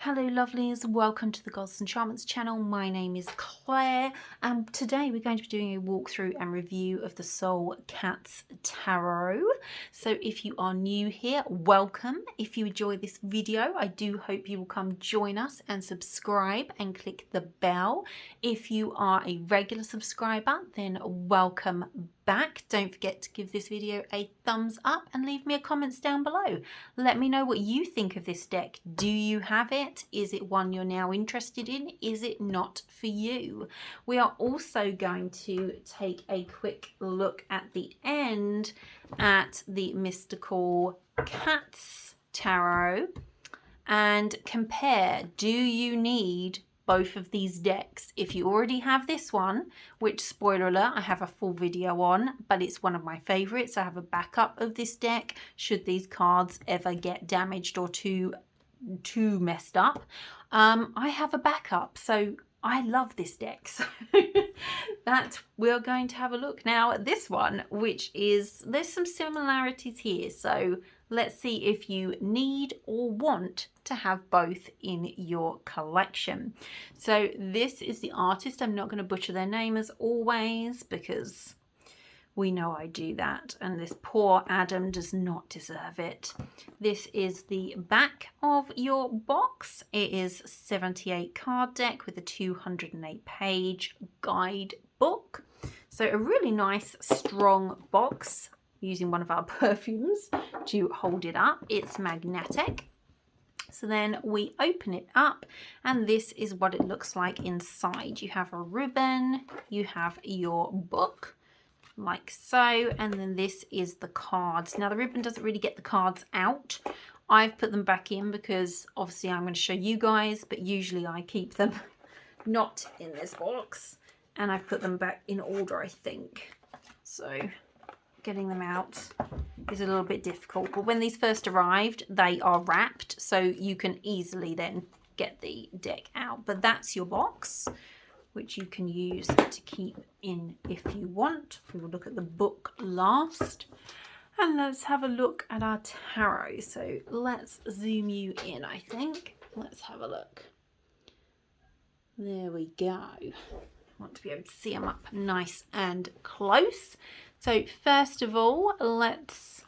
Hello lovelies, welcome to the Gods and Enchantments channel. My name is Claire and today we're going to be doing a walkthrough and review of the Soul Cats Tarot. So if you are new here, welcome. If you enjoy this video, I do hope you will come join us and subscribe and click the bell. If you are a regular subscriber, then welcome back. Don't forget to give this video a thumbs up and leave me a comments down below. Let me know what you think of this deck. Do you have it? Is it one you're now interested in? Is it not for you? We are also going to take a quick look at the end at the Mystical Cats Tarot and compare. Do you need both of these decks? If you already have this one, which spoiler alert, I have a full video on, but it's one of my favorites. I have a backup of this deck should these cards ever get damaged or too messed up. I have a backup, so I love this deck. So that we're going to have a look now at this one, which is, there's some similarities here. So let's see if you need or want to have both in your collection. So this is the artist. I'm not going to butcher their name as always because we know I do that, and this poor Adam does not deserve it. This is the back of your box. It is 78 card deck with a 208 page guide book. So a really nice strong box, using one of our perfumes to hold it up. It's magnetic. So then we open it up and this is what it looks like inside. You have a ribbon, you have your book like so, and then this is the cards. Now the ribbon doesn't really get the cards out. I've put them back in because obviously I'm going to show you guys, but usually I keep them not in this box, and I've put them back in order, I think. So getting them out is a little bit difficult, but when these first arrived they are wrapped, so you can easily then get the deck out. But that's your box, which you can use to keep in if you want. We will look at the book last, and let's have a look at our tarot. So let's zoom you in, I think. Let's have a look. There we go. I want to be able to see them up nice and close. So first of all, let's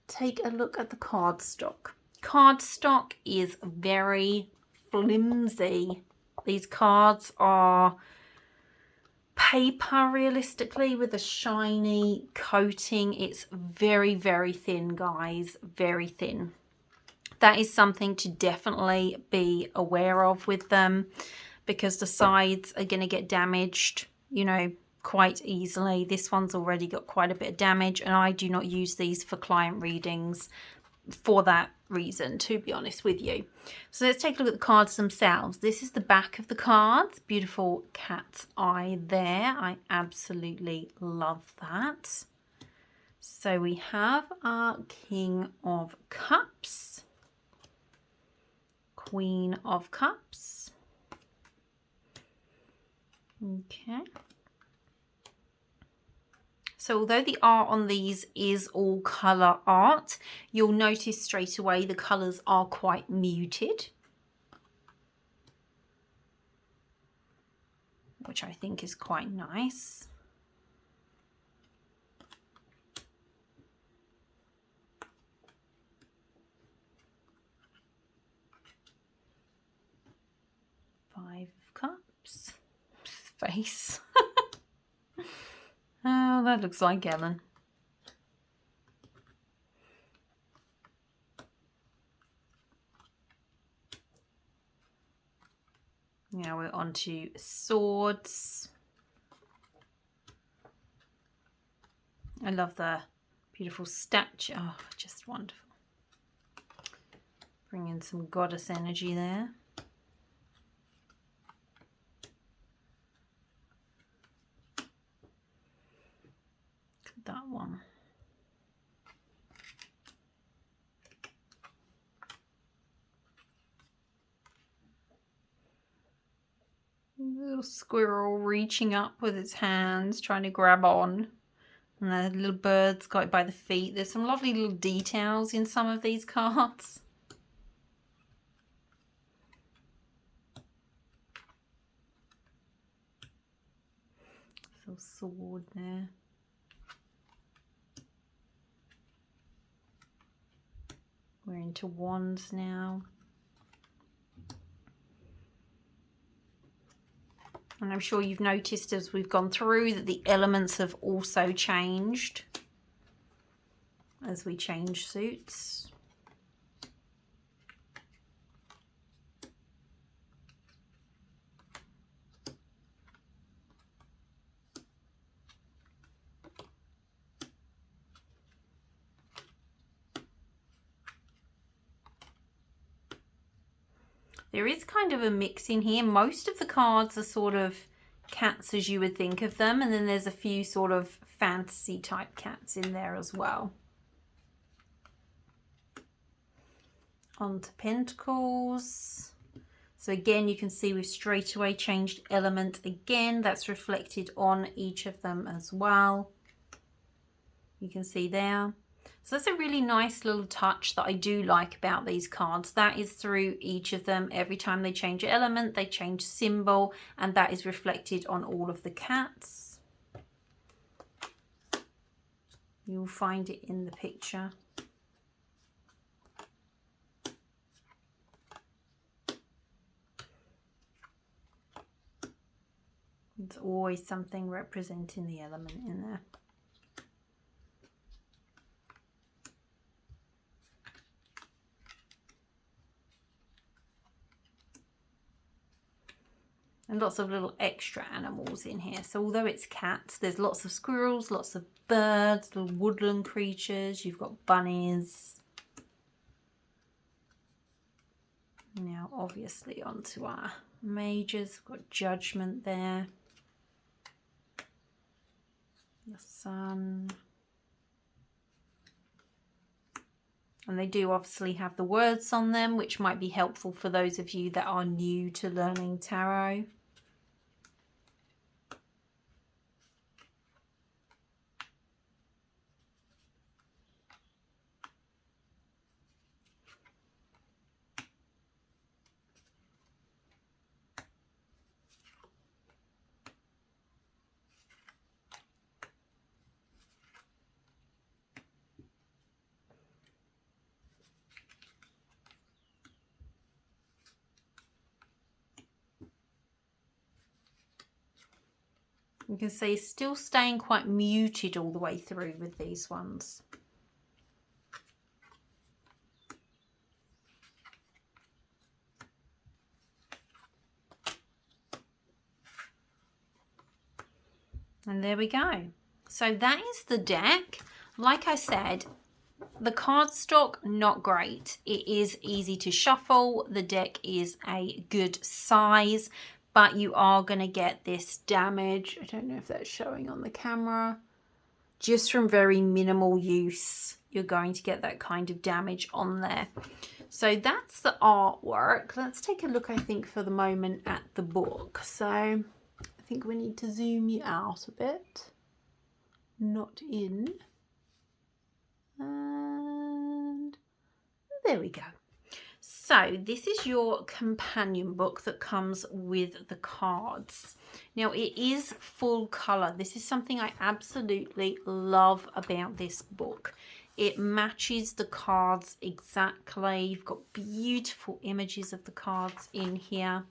take a look at the cardstock. Cardstock is very flimsy. These cards are paper realistically with a shiny coating. It's very, very thin, guys, very thin. That is something to definitely be aware of with them, because the sides are going to get damaged, you know, quite easily. This one's already got quite a bit of damage, and I do not use these for client readings for that reason, to be honest with you. So let's take a look at the cards themselves. This is the back of the cards. Beautiful cat's eye there. I absolutely love that. So we have our King of Cups, Queen of Cups. Okay. So although the art on these is all colour art, you'll notice straight away the colours are quite muted, which I think is quite nice. Five of Cups. Face. Oh, that looks like Ellen. Now we're on to swords. I love the beautiful statue. Oh, just wonderful. Bring in some goddess energy there. That one. Little squirrel reaching up with its hands, trying to grab on. And the little bird's got it by the feet. There's some lovely little details in some of these cards. little sword there. We're into wands now. And I'm sure you've noticed as we've gone through that the elements have also changed as we change suits. There is kind of a mix in here. Most of the cards are sort of cats as you would think of them, and then there's a few sort of fantasy type cats in there as well. On to Pentacles. So again, you can see we've straight away changed element again. That's reflected on each of them as well. You can see there. So that's a really nice little touch that I do like about these cards. That is through each of them. Every time they change element, they change symbol, and that is reflected on all of the cats. You'll find it in the picture. There's always something representing the element in there. And lots of little extra animals in here. So although it's cats, there's lots of squirrels, lots of birds, little woodland creatures. You've got bunnies. Now obviously onto our mages. We've got Judgment there. The Sun. And they do obviously have the words on them, which might be helpful for those of you that are new to learning tarot. You can see still staying quite muted all the way through with these ones. And there we go. So that is the deck. Like I said, the cardstock, not great. It is easy to shuffle. The deck is a good size, but you are going to get this damage. I don't know if that's showing on the camera. Just from very minimal use, you're going to get that kind of damage on there. So that's the artwork. Let's take a look, I think, for the moment at the book. So I think we need to zoom you out a bit. Not in. And there we go. So this is your companion book that comes with the cards. Now it is full color. This is something I absolutely love about this book. It matches the cards exactly. You've got beautiful images of the cards in here.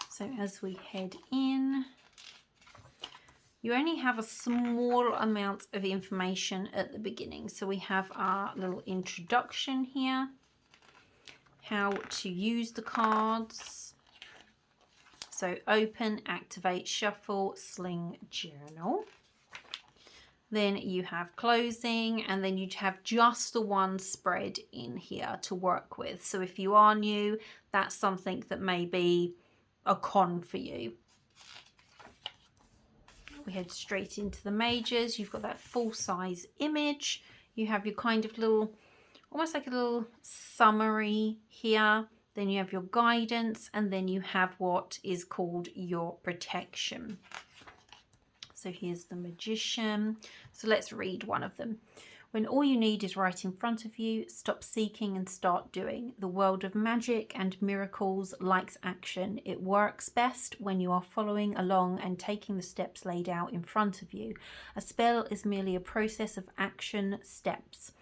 So as we head in, you only have a small amount of information at the beginning. So we have our little introduction here. How to use the cards. So open, activate, shuffle, sling, journal. Then you have closing, and then you have just the one spread in here to work with. So if you are new, that's something that may be a con for you. We head straight into the mages. You've got that full size image. You have your kind of little, almost like a little summary here. Then you have your guidance, and then you have what is called your protection. So here's the Magician. So let's read one of them. When all you need is right in front of you, stop seeking and start doing. The world of magic and miracles likes action. It works best when you are following along and taking the steps laid out in front of you. A spell is merely a process of action steps.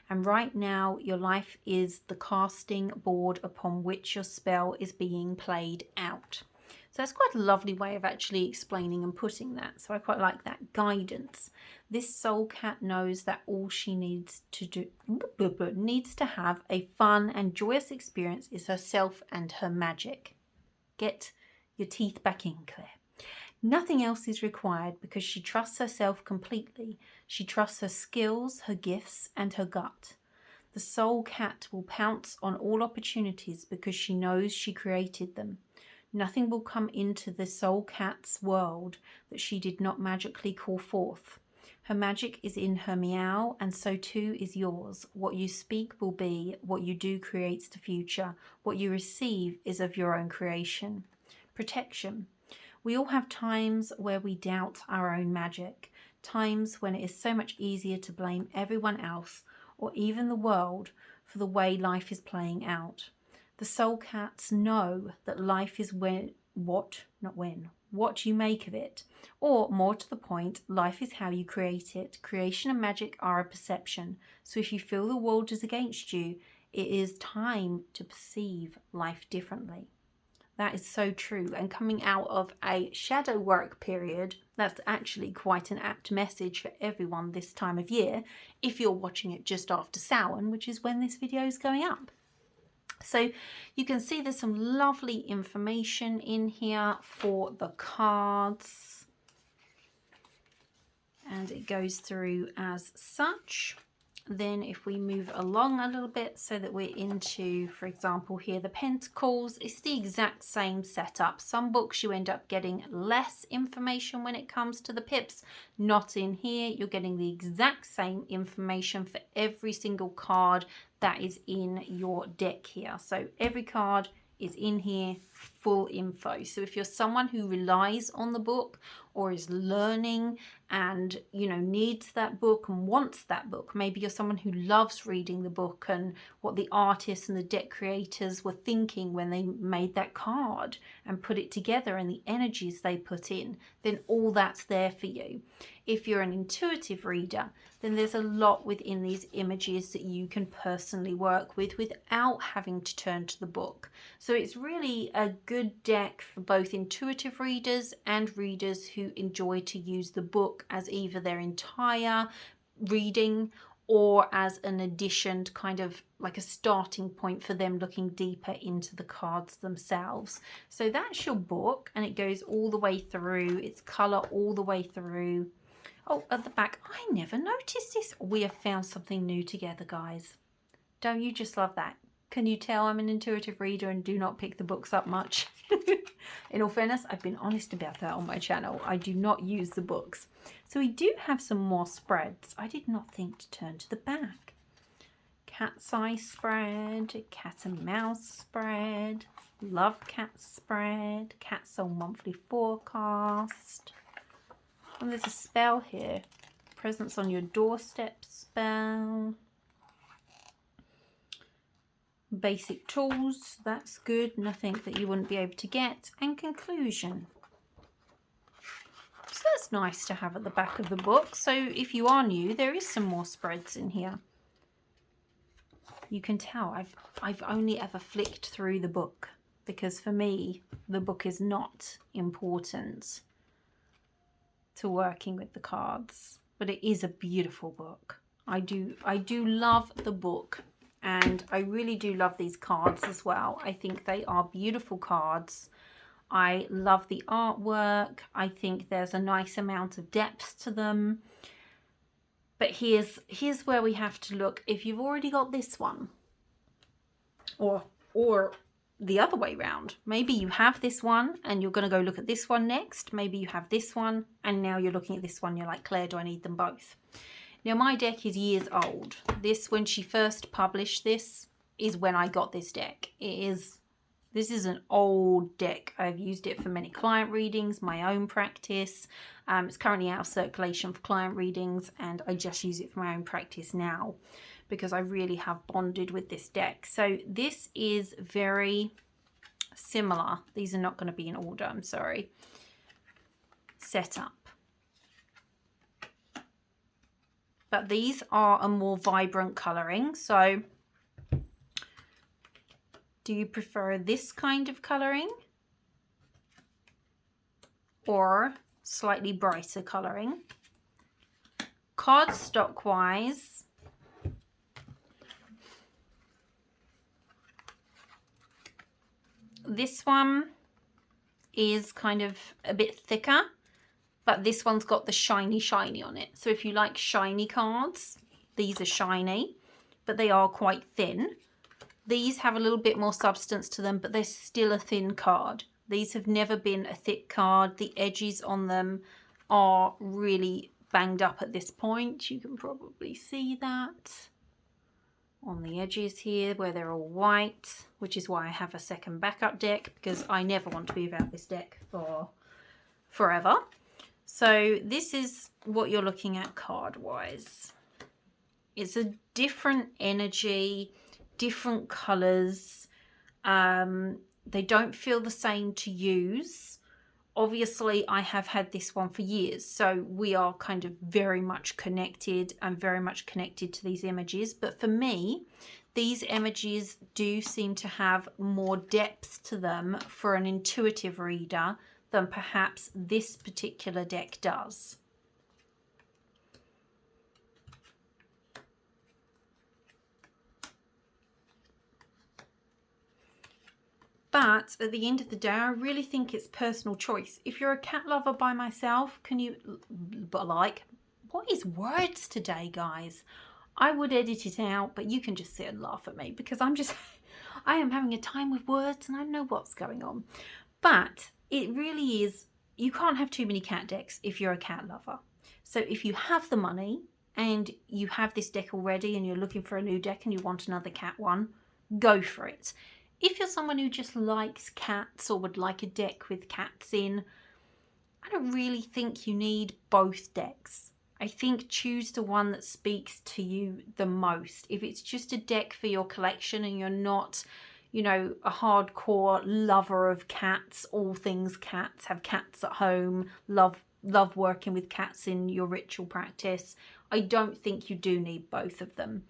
And right now, your life is the casting board upon which your spell is being played out. So that's quite a lovely way of actually explaining and putting that. So I quite like that guidance. This soul cat knows that all she needs to have a fun and joyous experience is herself and her magic. Get your teeth back in, Claire. Nothing else is required because she trusts herself completely. She trusts her skills, her gifts, and her gut. The soul cat will pounce on all opportunities because she knows she created them. Nothing will come into the soul cat's world that she did not magically call forth. Her magic is in her meow, and so too is yours. What you speak will be, what you do creates the future. What you receive is of your own creation. Protection. We all have times where we doubt our own magic, times when it is so much easier to blame everyone else or even the world for the way life is playing out. The soul cats know that life is what you make of it. Or, more to the point, life is how you create it. Creation and magic are a perception. So if you feel the world is against you, it is time to perceive life differently. That is so true. And coming out of a shadow work period, that's actually quite an apt message for everyone this time of year, if you're watching it just after Samhain, which is when this video is going up. So you can see there's some lovely information in here for the cards, and it goes through as such. Then if we move along a little bit so that we're into, for example, here the Pentacles, it's the exact same setup. Some books you end up getting less information when it comes to the pips. Not in here. You're getting the exact same information for every single card that is in your deck here. So every card is in here, full info. So if you're someone who relies on the book or is learning and needs that book and wants that book, maybe you're someone who loves reading the book and what the artists and the deck creators were thinking when they made that card and put it together and the energies they put in, then all that's there for you. If you're an intuitive reader, then there's a lot within these images that you can personally work with without having to turn to the book. So it's really a good deck for both intuitive readers and readers who enjoy to use the book as either their entire reading or as an addition, to kind of like a starting point for them looking deeper into the cards themselves. So that's your book, and it goes all the way through. It's colour all the way through. Oh, at the back, I never noticed this. We have found something new together, guys. Don't you just love that? Can you tell I'm an intuitive reader and do not pick the books up much? In all fairness, I've been honest about that on my channel. I do not use the books. So we do have some more spreads. I did not think to turn to the back. Cat's eye spread, cat and mouse spread, love cat spread, cat soul monthly forecast. And there's a spell here. Presence on your doorstep spell. Basic tools, that's good. Nothing that you wouldn't be able to get. And conclusion. So that's nice to have at the back of the book. So if you are new, there is some more spreads in here. You can tell I've only ever flicked through the book because for me, the book is not important to working with the cards, but it is a beautiful book. I do love the book, and I really do love these cards as well. I think they are beautiful cards. I love the artwork. I think there's a nice amount of depth to them. But here's where we have to look. If you've already got this one, or the other way round. Maybe you have this one and you're going to go look at this one next. Maybe you have this one and now you're looking at this one. You're like, Claire, do I need them both? Now my deck is years old. This, when she first published this, is when I got this deck. This is an old deck. I've used it for many client readings, my own practice. It's currently out of circulation for client readings, and I just use it for my own practice now because I really have bonded with this deck. So this is very similar. These are not going to be in order, I'm sorry. Set up. But these are a more vibrant colouring. So do you prefer this kind of colouring or slightly brighter colouring? Cardstock wise, this one is kind of a bit thicker, but this one's got the shiny on it. So if you like shiny cards, these are shiny, but they are quite thin. These have a little bit more substance to them, but they're still a thin card. These have never been a thick card. The edges on them are really banged up at this point. You can probably see that on the edges here where they're all white, which is why I have a second backup deck, because I never want to be without this deck for forever. So this is what you're looking at card wise. It's a different energy, different colors. They don't feel the same to use. Obviously I have had this one for years, so we are kind of very much connected and very much connected to these images. But for me, these images do seem to have more depth to them for an intuitive reader than perhaps this particular deck does. But at the end of the day, I really think it's personal choice. If you're a cat lover by myself, can you, like, what is words today, guys? I would edit it out, but you can just sit and laugh at me because I am having a time with words and I know what's going on. But it really is, you can't have too many cat decks if you're a cat lover. So if you have the money and you have this deck already and you're looking for a new deck and you want another cat one, go for it. If you're someone who just likes cats or would like a deck with cats in, I don't really think you need both decks. I think choose the one that speaks to you the most. If it's just a deck for your collection and you're not, you know, a hardcore lover of cats, all things cats, have cats at home, love working with cats in your ritual practice, I don't think you do need both of them.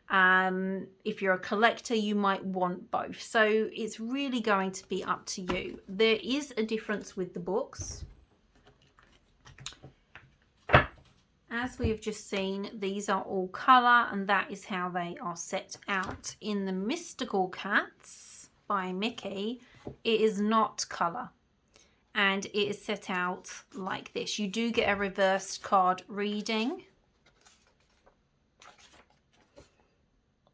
If you're a collector, you might want both. So it's really going to be up to you. There is a difference with the books. As we have just seen, these are all colour, and that is how they are set out. In the Mystical Cats by Mickey, it is not colour, and it is set out like this. You do get a reversed card reading.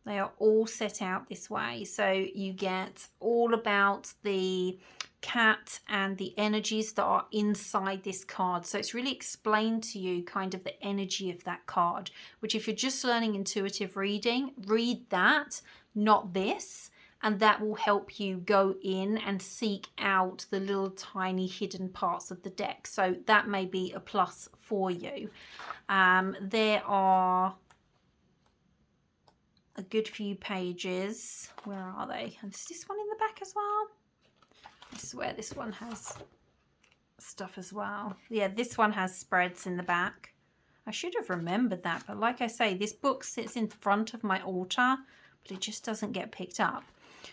They are all set out this way. So you get all about the cat and the energies that are inside this card. So it's really explained to you kind of the energy of that card, which if you're just learning intuitive reading, read that, not this. And that will help you go in and seek out the little tiny hidden parts of the deck. So that may be a plus for you. There are a good few pages. Where are they? And is this one in the back as well? I swear this one has stuff as well. Yeah, this one has spreads in the back. I should have remembered that, but like I say, this book sits in front of my altar, but it just doesn't get picked up.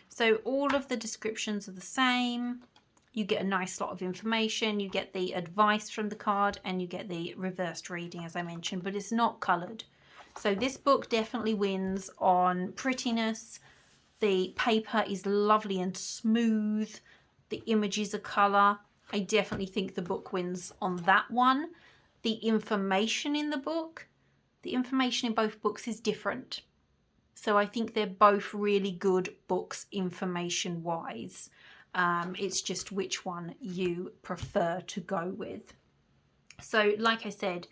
So all of the descriptions are the same. You get a nice lot of information. You get the advice from the card and you get the reversed reading, as I mentioned, but it's not coloured. So this book definitely wins on prettiness. The paper is lovely and smooth. The images are colour. I definitely think the book wins on that one. The information in the book, the information in both books is different. So I think they're both really good books information-wise. It's just which one you prefer to go with. So like I said,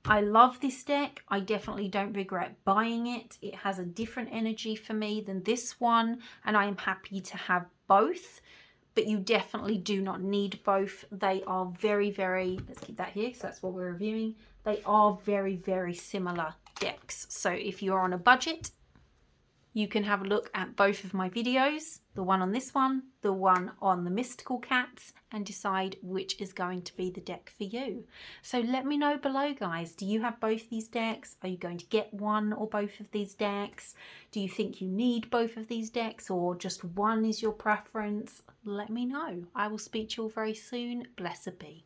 I love this deck. I definitely don't regret buying it. It has a different energy for me than this one, and I am happy to have both. But you definitely do not need both. They are very, let's keep that here because that's what we're reviewing. They are very similar decks. So if you're on a budget, you can have a look at both of my videos, the one on this one, the one on the mystical cats, and decide which is going to be the deck for you. So let me know below, guys. Do you have both these decks? Are you going to get one or both of these decks? Do you think you need both of these decks, or just one is your preference? Let me know. I will speak to you all very soon. Blessed be.